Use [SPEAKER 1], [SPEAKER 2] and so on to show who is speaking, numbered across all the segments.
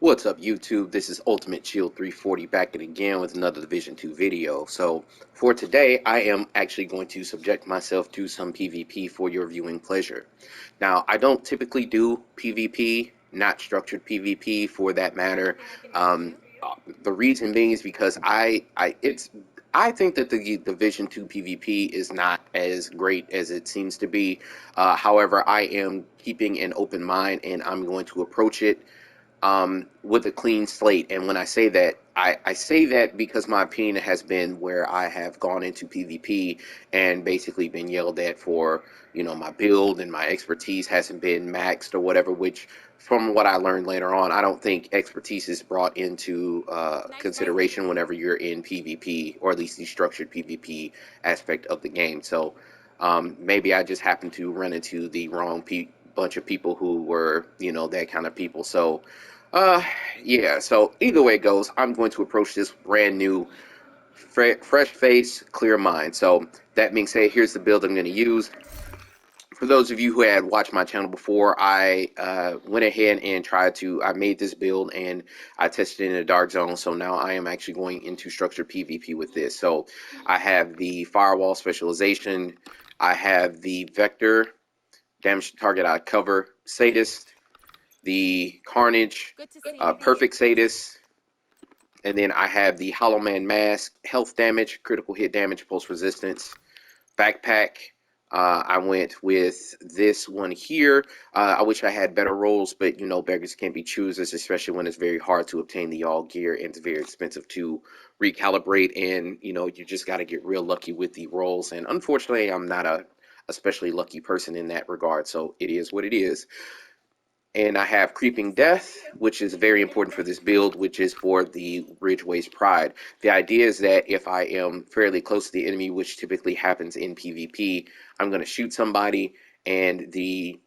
[SPEAKER 1] What's up, YouTube? This is Ultimate Shield 340 back at again with another Division 2 video. So for today, I am actually going to subject myself to some PvP for your viewing pleasure. Now, I don't typically do PvP, not structured PvP for that matter. The reason being is because I think that the Division 2 PvP is not as great as it seems to be. However, I am keeping an open mind and I'm going to approach it with a clean slate. And when I say that, I say that because my opinion has been where I have gone into PvP and basically been yelled at for, my build and my expertise hasn't been maxed or whatever, which from what I learned later on, I don't think expertise is brought into consideration whenever you're in PvP, or at least the structured PvP aspect of the game. So maybe I just happened to run into the wrong bunch of people who were, that kind of people. So uh, yeah, so either way it goes, I'm going to approach this brand new, fresh face, clear mind. So that being said, here's the build I'm going to use. For those of you who had watched my channel before, I went ahead and I made this build and I tested it in a dark zone. So now I am actually going into structured PvP with this. So I have the firewall specialization. I have the vector, damage to target out of cover, sadist, the Carnage, Perfect Sadist, and then I have the Hollow Man Mask, health damage, critical hit damage, pulse resistance, backpack. I went with this one here. I wish I had better rolls, but beggars can't be choosers, especially when it's very hard to obtain the all gear and it's very expensive to recalibrate. And you just got to get real lucky with the rolls. And unfortunately, I'm not a especially lucky person in that regard, so it is what it is. And I have Creeping Death, which is very important for this build, which is for the Ridgeway's Pride. The idea is that if I am fairly close to the enemy, which typically happens in PvP, I'm going to shoot somebody, and the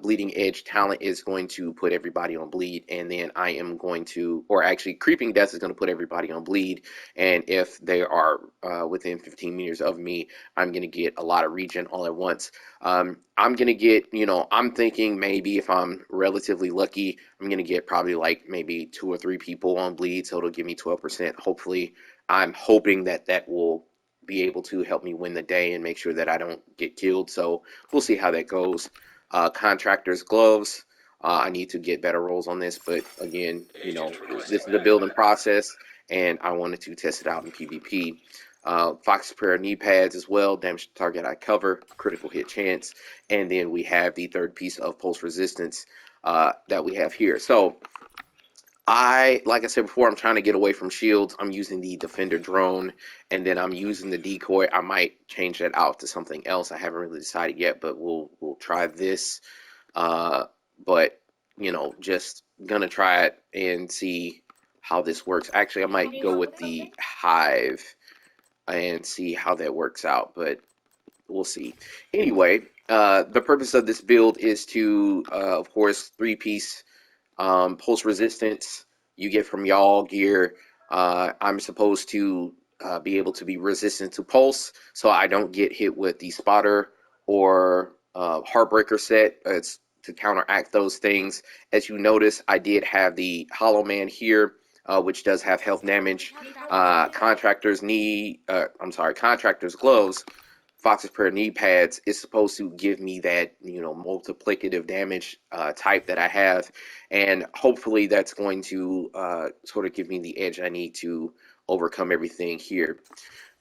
[SPEAKER 1] Bleeding Edge talent is going to put everybody on bleed, and then I am going to, or actually Creeping Death is going to put everybody on bleed, and if they are within 15 meters of me, I'm going to get a lot of regen all at once. I'm going to get, I'm thinking maybe if I'm relatively lucky, I'm going to get probably like maybe 2 or 3 people on bleed, so it'll give me 12%. Hopefully, I'm hoping that that will be able to help me win the day and make sure that I don't get killed. So we'll see how that goes. Contractor's gloves. I need to get better rolls on this, but again, this is a building process, and I wanted to test it out in PvP. Fox Superior knee pads as well, damage to target I cover, critical hit chance, and then we have the third piece of pulse resistance that we have here. So like I said before, I'm trying to get away from shields. I'm using the defender drone, and then I'm using the decoy. I might change that out to something else. I haven't really decided yet, but we'll try this. But just gonna try it and see how this works. Actually, I might go with the hive and see how that works out, but we'll see. Anyway, the purpose of this build is to, of course, 3-piece pulse resistance you get from y'all gear. I'm supposed to be able to be resistant to pulse, so I don't get hit with the spotter or heartbreaker set. It's to counteract those things. As you notice, I did have the Hollow Man here, which does have health damage. Contractor's gloves, Fox's Prayer knee pads is supposed to give me that, multiplicative damage type that I have, and hopefully that's going to sort of give me the edge I need to overcome everything here.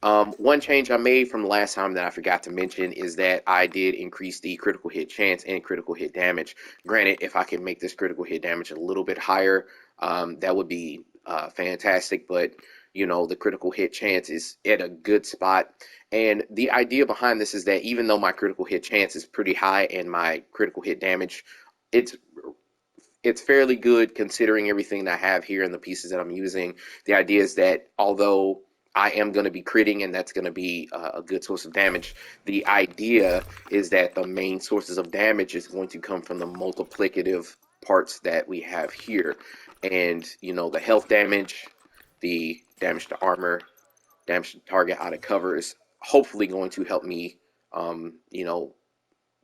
[SPEAKER 1] One change I made from the last time that I forgot to mention is that I did increase the critical hit chance and critical hit damage. Granted, if I can make this critical hit damage a little bit higher, that would be fantastic, but the critical hit chance is at a good spot. And the idea behind this is that even though my critical hit chance is pretty high and my critical hit damage, it's fairly good considering everything that I have here and the pieces that I'm using. The idea is that although I am going to be critting and that's going to be a good source of damage, the idea is that the main sources of damage is going to come from the multiplicative parts that we have here. And, the health damage, the damage to armor, damage to target out of cover is hopefully going to help me,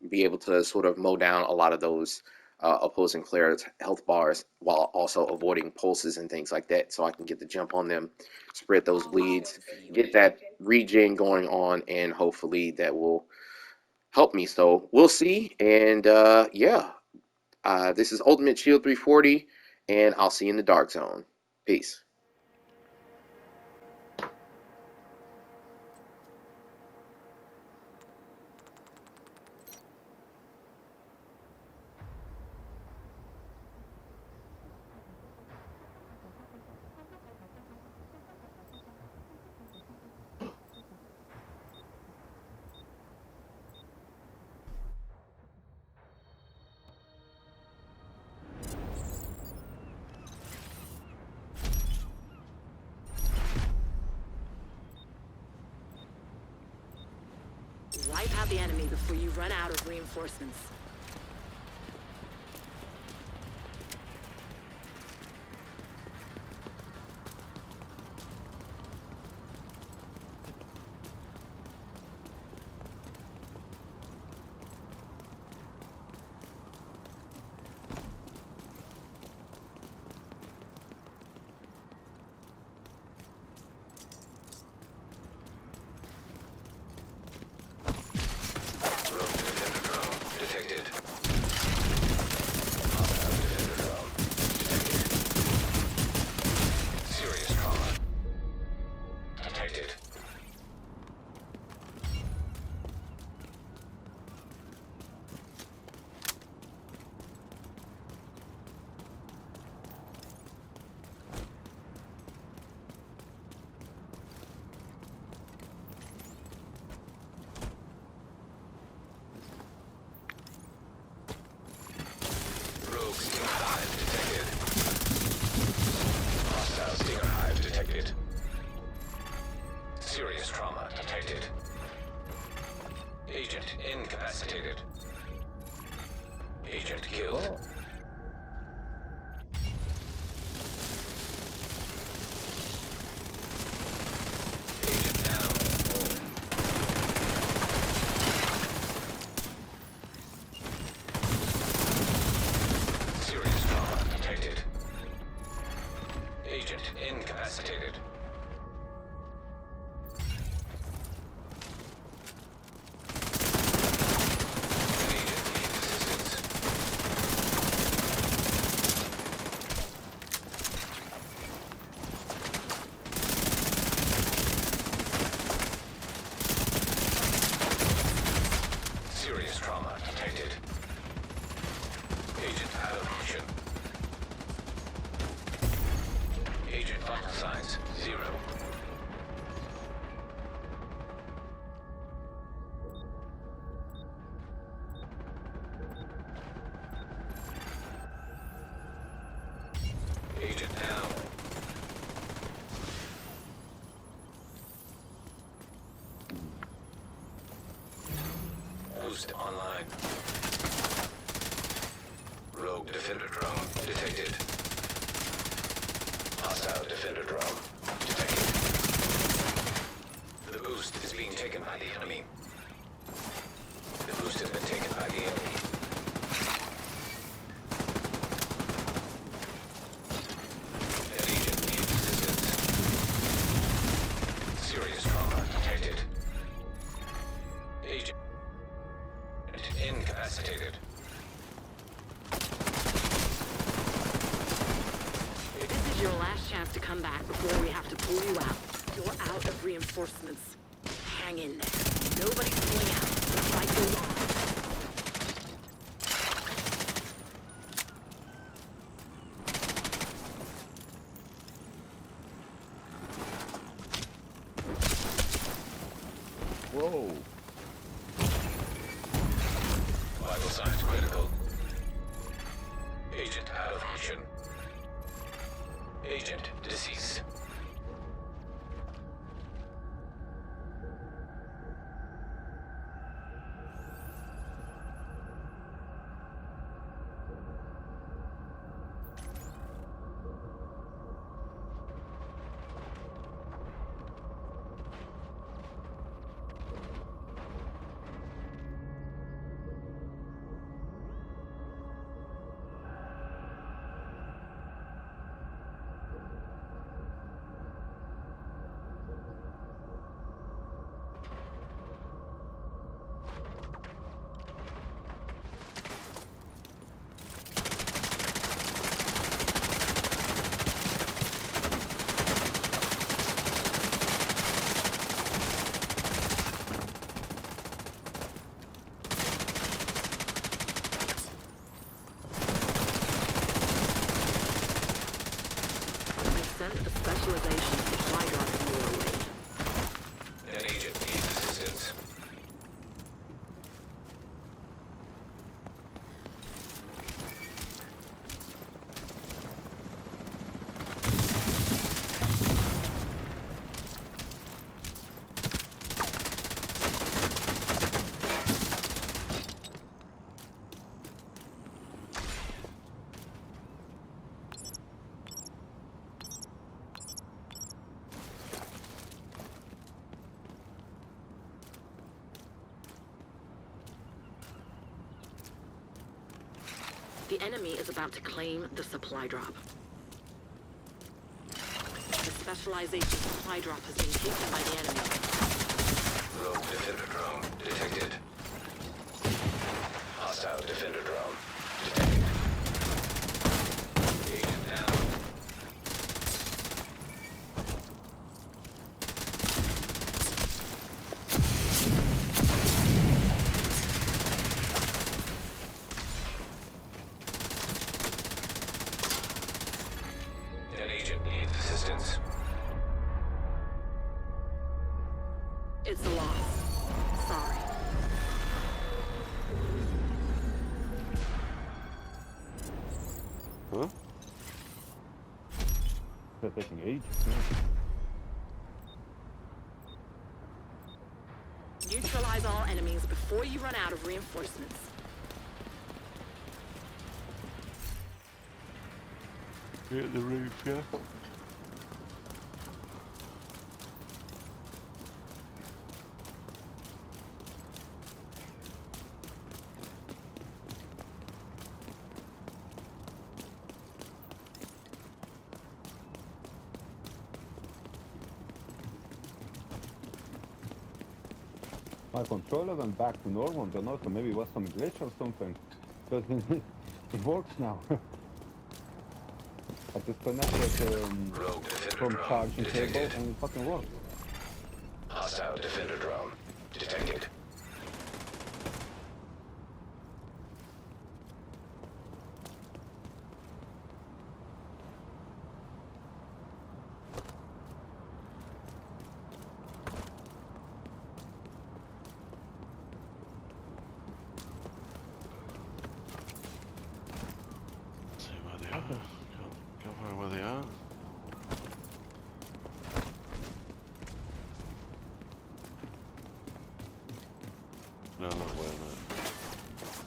[SPEAKER 1] be able to sort of mow down a lot of those opposing players' health bars while also avoiding pulses and things like that, so I can get the jump on them, spread those bleeds, get that regen going on, and hopefully that will help me. So we'll see. And yeah, this is Ultimate Shield 340, and I'll see you in the Dark Zone. Peace.
[SPEAKER 2] Wipe out the enemy before you run out of reinforcements.
[SPEAKER 3] Serious trauma detected. Agent incapacitated. Agent killed. Agent down. Serious trauma detected. Agent incapacitated. Serious trauma detected. Agent out of mission. Agent vital signs 0. Agent down. Boost online. Rogue defender drone detected. Hostile defender drone detected. The boost is being taken by the enemy. The boost has been taken by the enemy. An agent needs assistance. Serious trauma detected. Agent incapacitated.
[SPEAKER 2] This is your last chance to come back before we have to pull you out. You're out of reinforcements. Hang in there. Nobody's pulling out. The fight goes on.
[SPEAKER 4] Whoa.
[SPEAKER 3] Vital signs critical. Agent out of mission. Agent deceased.
[SPEAKER 2] The enemy is about to claim the supply drop. The specialization supply drop has been taken by the enemy.
[SPEAKER 3] Rogue Defender drone detected. Hostile Defender drone detected. Agent down. An agent needs assistance.
[SPEAKER 2] It's a loss. Sorry.
[SPEAKER 4] Huh? They're taking ages.
[SPEAKER 2] Neutralize all enemies before you run out of reinforcements.
[SPEAKER 4] Hit the roof, yeah? My controller went back to normal, don't know, so maybe it was some glitch or something. But it works now. I just connected
[SPEAKER 3] Rogue Defender
[SPEAKER 4] from
[SPEAKER 3] drone
[SPEAKER 4] charging cable
[SPEAKER 3] detected.
[SPEAKER 4] and it fucking works.
[SPEAKER 3] Hostile Defender drone detected.
[SPEAKER 5] See where they are. Can't find where they are. No, not where, no.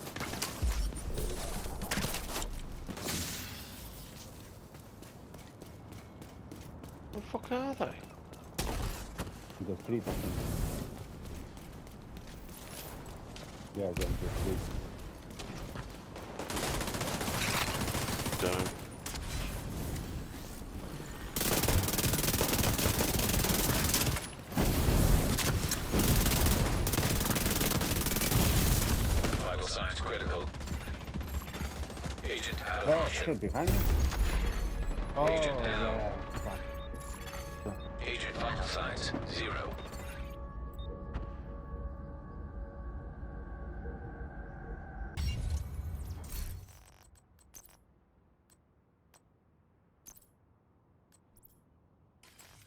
[SPEAKER 5] Where the fuck are they?
[SPEAKER 4] Because 3%. Yeah, then just 3.
[SPEAKER 5] Don't.
[SPEAKER 3] Vital signs critical. Agent out of
[SPEAKER 4] Oh,
[SPEAKER 3] mission.
[SPEAKER 4] shit, behind me? Oh,
[SPEAKER 3] Agent down.
[SPEAKER 4] yeah. Fuck.
[SPEAKER 3] Agent vital signs 0.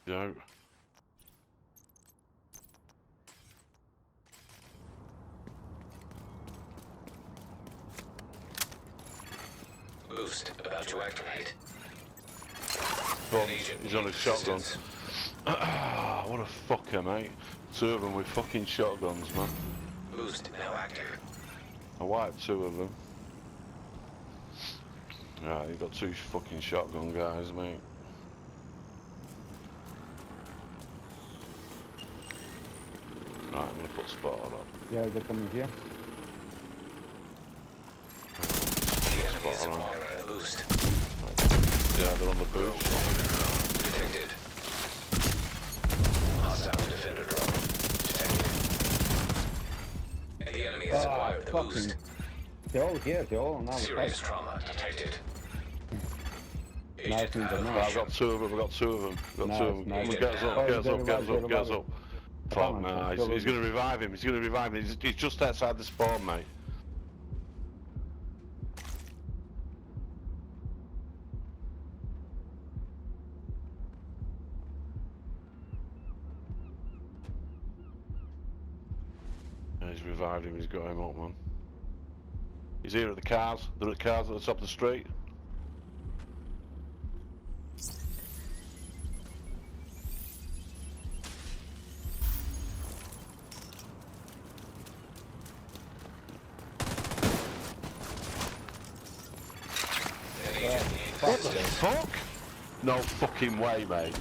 [SPEAKER 5] Go.
[SPEAKER 3] Boost about to activate.
[SPEAKER 5] Boom.
[SPEAKER 3] An agent
[SPEAKER 5] He's on a
[SPEAKER 3] needs
[SPEAKER 5] shotgun.
[SPEAKER 3] assistance.
[SPEAKER 5] Ah, what a fucker, mate. Two of them with fucking shotguns, man.
[SPEAKER 3] Boost now active.
[SPEAKER 5] I wiped 2 of them. Right, you got 2 fucking shotgun guys, mate. Right, I'm gonna put spot on.
[SPEAKER 4] Yeah, they're coming here.
[SPEAKER 3] The enemy is
[SPEAKER 5] Spot on.
[SPEAKER 3] acquiring a boost.
[SPEAKER 5] Yeah, they're on the
[SPEAKER 3] Rogue
[SPEAKER 5] boost.
[SPEAKER 3] Defender drone detected. Hostile Defender drone detected. The enemy has acquired the boost.
[SPEAKER 4] They're all here, they're all on our
[SPEAKER 3] Serious
[SPEAKER 4] side.
[SPEAKER 3] trauma detected.
[SPEAKER 4] Nice
[SPEAKER 3] Agent
[SPEAKER 4] and
[SPEAKER 3] out of
[SPEAKER 4] nice.
[SPEAKER 5] Right, I've
[SPEAKER 3] mission.
[SPEAKER 5] got 2 of them, I've got 2 of them. Got 2 of them.
[SPEAKER 4] Nice,
[SPEAKER 3] nice.
[SPEAKER 5] Get us up,
[SPEAKER 4] Oh,
[SPEAKER 5] get us
[SPEAKER 4] they're
[SPEAKER 5] up, get us
[SPEAKER 4] revived,
[SPEAKER 5] up, get us
[SPEAKER 4] they're
[SPEAKER 5] up.
[SPEAKER 4] revived.
[SPEAKER 5] Fuck,
[SPEAKER 4] Come on,
[SPEAKER 5] nah,
[SPEAKER 4] come on.
[SPEAKER 5] he's gonna revive him, he's gonna revive him. He's just outside the spawn, mate. Yeah, he's revived him, he's got him up, man. He's here at the cars. They're at the cars at the top of the street.
[SPEAKER 3] An agent needs
[SPEAKER 5] What the
[SPEAKER 3] assistance.
[SPEAKER 5] fuck? No fucking way, mate.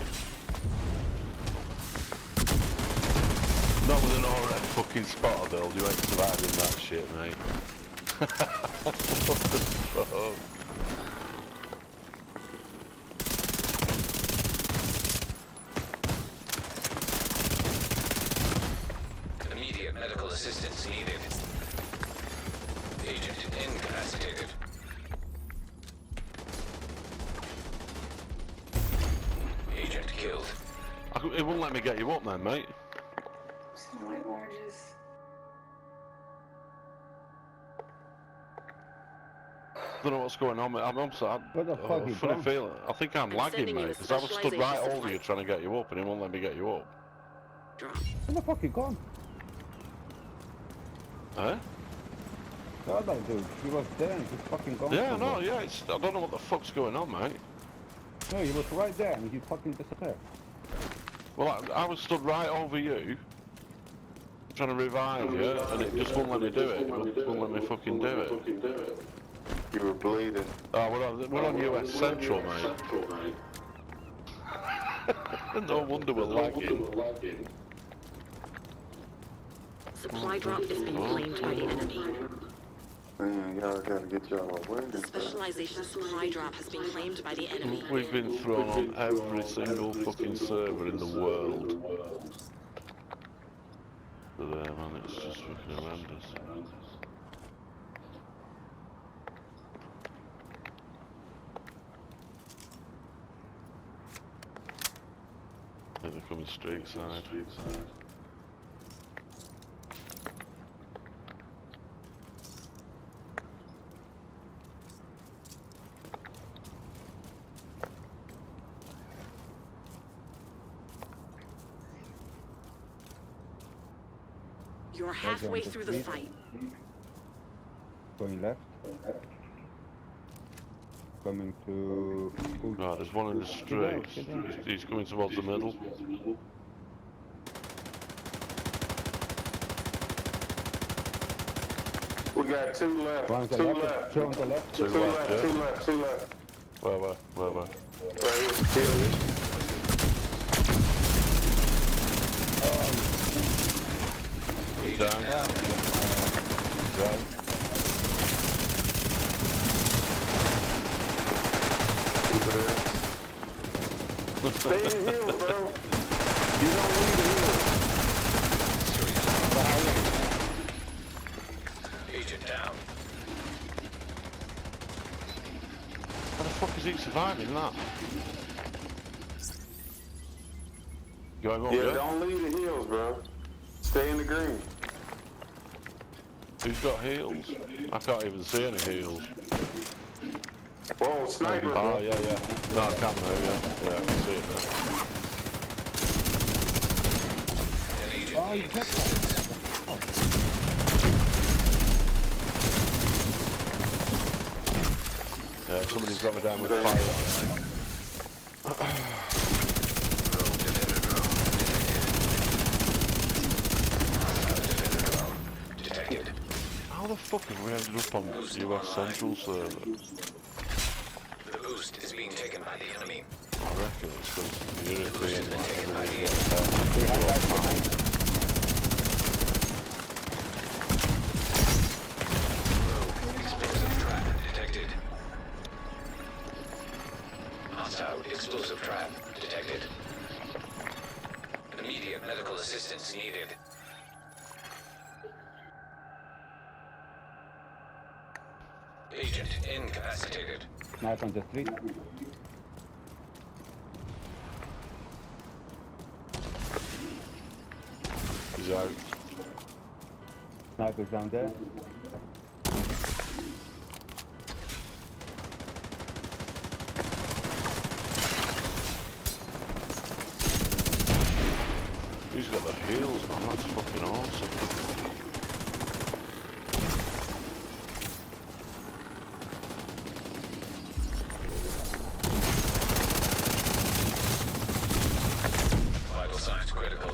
[SPEAKER 5] Not with an alright fucking spotter build, you ain't surviving that shit, mate. Oh.
[SPEAKER 3] Immediate medical assistance needed. Agent incapacitated. Agent killed.
[SPEAKER 5] It wouldn't let me get you up then, mate. I don't know what's going on, mate. I'm sorry.
[SPEAKER 4] What the fuck you
[SPEAKER 5] Funny
[SPEAKER 4] done?
[SPEAKER 5] feeling. I think I'm lagging,
[SPEAKER 2] sending you
[SPEAKER 5] mate,
[SPEAKER 2] a
[SPEAKER 5] because I was stood right
[SPEAKER 2] specialization
[SPEAKER 5] over you
[SPEAKER 2] supply.
[SPEAKER 5] trying to get you up, and it won't let me get you up.
[SPEAKER 2] Drop.
[SPEAKER 4] Where the fuck you gone?
[SPEAKER 5] Eh?
[SPEAKER 4] The other dude, he was there and he's fucking gone.
[SPEAKER 5] Yeah,
[SPEAKER 4] somewhere.
[SPEAKER 5] no, yeah. I don't know what the fuck's going on, mate.
[SPEAKER 4] No, he was right there and he fucking disappeared.
[SPEAKER 5] Well, I was stood right over you, trying to revive you, and it just won't let me do it. It won't let me fucking do it.
[SPEAKER 6] You were bleeding.
[SPEAKER 5] Oh, we're on US Central, mate. No wonder we're lagging.
[SPEAKER 2] Supply drop has been claimed by the enemy.
[SPEAKER 6] Man, y'all gotta get y'all away.
[SPEAKER 2] Specialization supply drop has been claimed by the enemy.
[SPEAKER 5] We've been thrown on every single fucking server in the world. But man, it's just fucking horrendous. Yeah, they're coming street side.
[SPEAKER 2] You're halfway through the fight.
[SPEAKER 4] Going left. Coming to...
[SPEAKER 5] Right, there's one in the street. He's coming towards the middle.
[SPEAKER 6] We got two left.
[SPEAKER 4] One on the
[SPEAKER 6] Two
[SPEAKER 4] left.
[SPEAKER 6] left.
[SPEAKER 4] Two on the left.
[SPEAKER 5] Two left, yeah?
[SPEAKER 6] Two left. Two left.
[SPEAKER 5] Where?
[SPEAKER 6] Right here. Kill it.
[SPEAKER 5] He's down. Down.
[SPEAKER 6] Stay in the hills, bro. You don't need the hills.
[SPEAKER 3] Agent down.
[SPEAKER 5] How the fuck is he surviving that? Going up,
[SPEAKER 6] Yeah,
[SPEAKER 5] yeah?
[SPEAKER 6] don't leave the hills, bro. Stay in the green.
[SPEAKER 5] Who's got heals? I can't even see any heals.
[SPEAKER 6] Whoa, sniper.
[SPEAKER 5] Oh, yeah. No, I can now, yeah. Yeah, I can see it now.
[SPEAKER 3] An agent
[SPEAKER 4] Oh, you
[SPEAKER 3] needs
[SPEAKER 4] kept
[SPEAKER 3] assistance.
[SPEAKER 5] Yeah, somebody's got me down with fire.
[SPEAKER 3] Detected.
[SPEAKER 5] How the fuck have we ended up on US Central server?
[SPEAKER 3] The boost is being taken by the enemy.
[SPEAKER 5] I reckon it's because the European
[SPEAKER 3] Taken by the Explosive trap detected. Hostile explosive trap detected. Immediate medical assistance needed. Agent incapacitated.
[SPEAKER 4] Knife on the street.
[SPEAKER 5] He's out.
[SPEAKER 4] Sniper's down there.
[SPEAKER 5] He's got the heals, man. That's fucking awesome.
[SPEAKER 3] Vital signs critical.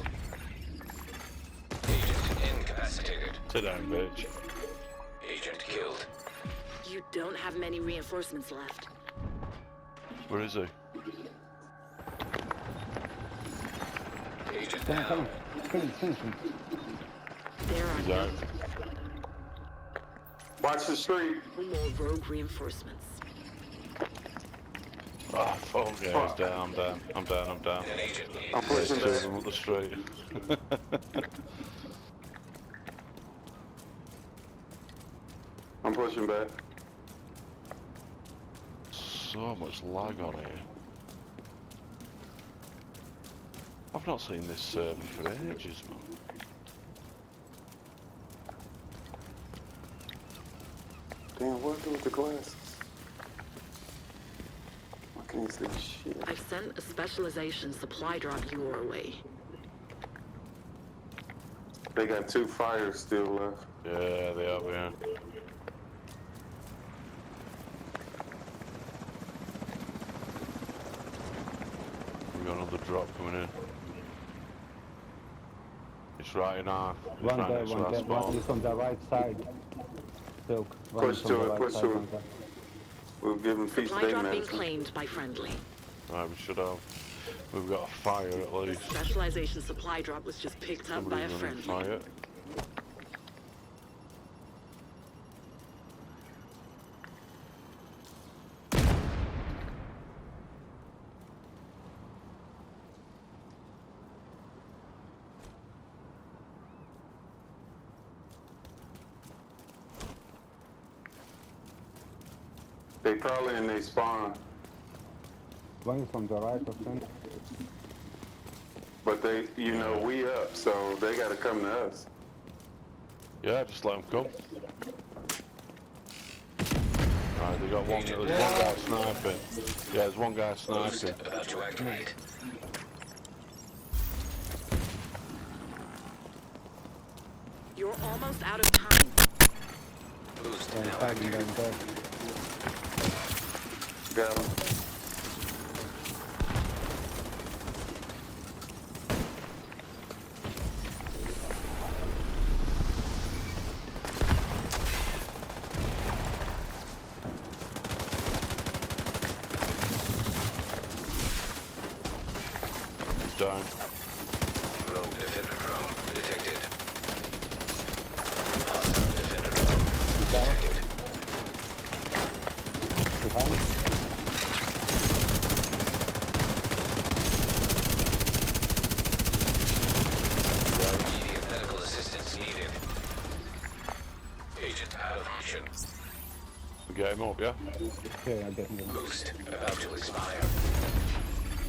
[SPEAKER 3] Agent incapacitated.
[SPEAKER 5] Sit down, bitch.
[SPEAKER 3] Agent killed.
[SPEAKER 2] You don't have many reinforcements left.
[SPEAKER 5] Where is he?
[SPEAKER 3] Agent
[SPEAKER 4] Come on, come
[SPEAKER 3] down.
[SPEAKER 4] on. Finish.
[SPEAKER 2] There are
[SPEAKER 5] He's out.
[SPEAKER 6] Watch the street.
[SPEAKER 2] More rogue reinforcements.
[SPEAKER 5] Oh, fuck yeah, he's down, I'm down.
[SPEAKER 3] An agent leads.
[SPEAKER 6] I'm pushing
[SPEAKER 5] Two of
[SPEAKER 6] back.
[SPEAKER 5] them up the street.
[SPEAKER 6] I'm pushing back.
[SPEAKER 5] So much lag on here. I've not seen this server for ages, man.
[SPEAKER 6] Damn, what do with the glasses? I can't see shit.
[SPEAKER 2] I've sent a specialization supply drop your way.
[SPEAKER 6] They got 2 fires still left.
[SPEAKER 5] Yeah, they have, yeah. We got another drop coming in. It's right in our. It's
[SPEAKER 4] One
[SPEAKER 5] right
[SPEAKER 4] there,
[SPEAKER 5] next to
[SPEAKER 4] one
[SPEAKER 5] our
[SPEAKER 4] there. One
[SPEAKER 5] spawn.
[SPEAKER 4] is on the right side. Silk. One
[SPEAKER 6] Push
[SPEAKER 4] is on
[SPEAKER 6] to
[SPEAKER 4] the
[SPEAKER 6] it,
[SPEAKER 4] right
[SPEAKER 6] push
[SPEAKER 4] side,
[SPEAKER 6] to it.
[SPEAKER 4] one there.
[SPEAKER 6] We'll give them feast
[SPEAKER 2] Supply
[SPEAKER 6] day
[SPEAKER 2] drop being
[SPEAKER 6] medicine.
[SPEAKER 2] claimed by friendly.
[SPEAKER 5] Right, we should have. We've got a fire at
[SPEAKER 2] The
[SPEAKER 5] least.
[SPEAKER 2] specialization supply drop was just picked up by a
[SPEAKER 5] Somebody's
[SPEAKER 2] friendly.
[SPEAKER 5] running fire.
[SPEAKER 6] They probably in their spawn,
[SPEAKER 4] One is on the right, I think.
[SPEAKER 6] but they, you know, we up, so they gotta come to us.
[SPEAKER 5] Yeah, just let them come. Right, they got one. There's one guy sniping. Yeah, there's one guy
[SPEAKER 3] Boost
[SPEAKER 5] sniping.
[SPEAKER 3] about to activate.
[SPEAKER 2] You're almost out of time.
[SPEAKER 3] Boost
[SPEAKER 4] And
[SPEAKER 3] now
[SPEAKER 4] tagging
[SPEAKER 3] active.
[SPEAKER 4] them there.
[SPEAKER 6] Got them.
[SPEAKER 5] He's down.
[SPEAKER 3] Rogue defender drone detected. Hostile defender drone detected.
[SPEAKER 4] Behind.
[SPEAKER 3] Immediate medical assistance needed. Agent out of mission.
[SPEAKER 5] We get him up, yeah?
[SPEAKER 4] Okay, I get him.
[SPEAKER 3] Boost about to expire.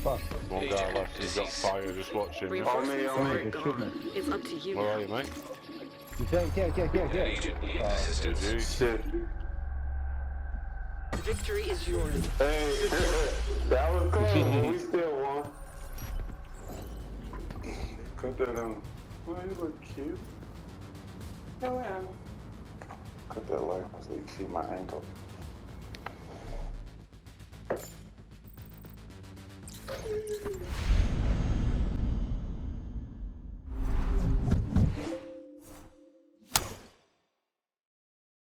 [SPEAKER 4] Fuck.
[SPEAKER 5] One guy left, he's got fire, just watching. Where
[SPEAKER 2] Reinforcements
[SPEAKER 6] on me.
[SPEAKER 2] are
[SPEAKER 4] They shoot
[SPEAKER 2] gone.
[SPEAKER 4] me.
[SPEAKER 2] It's up to you
[SPEAKER 5] are
[SPEAKER 2] now.
[SPEAKER 5] you, mate?
[SPEAKER 4] Yeah.
[SPEAKER 3] Agent needs assistance.
[SPEAKER 5] GG.
[SPEAKER 6] Shit.
[SPEAKER 2] Victory is yours.
[SPEAKER 6] Hey, that was close, but we still won. Cut that on. Well, you look cute. Cut that light so you can see my ankle.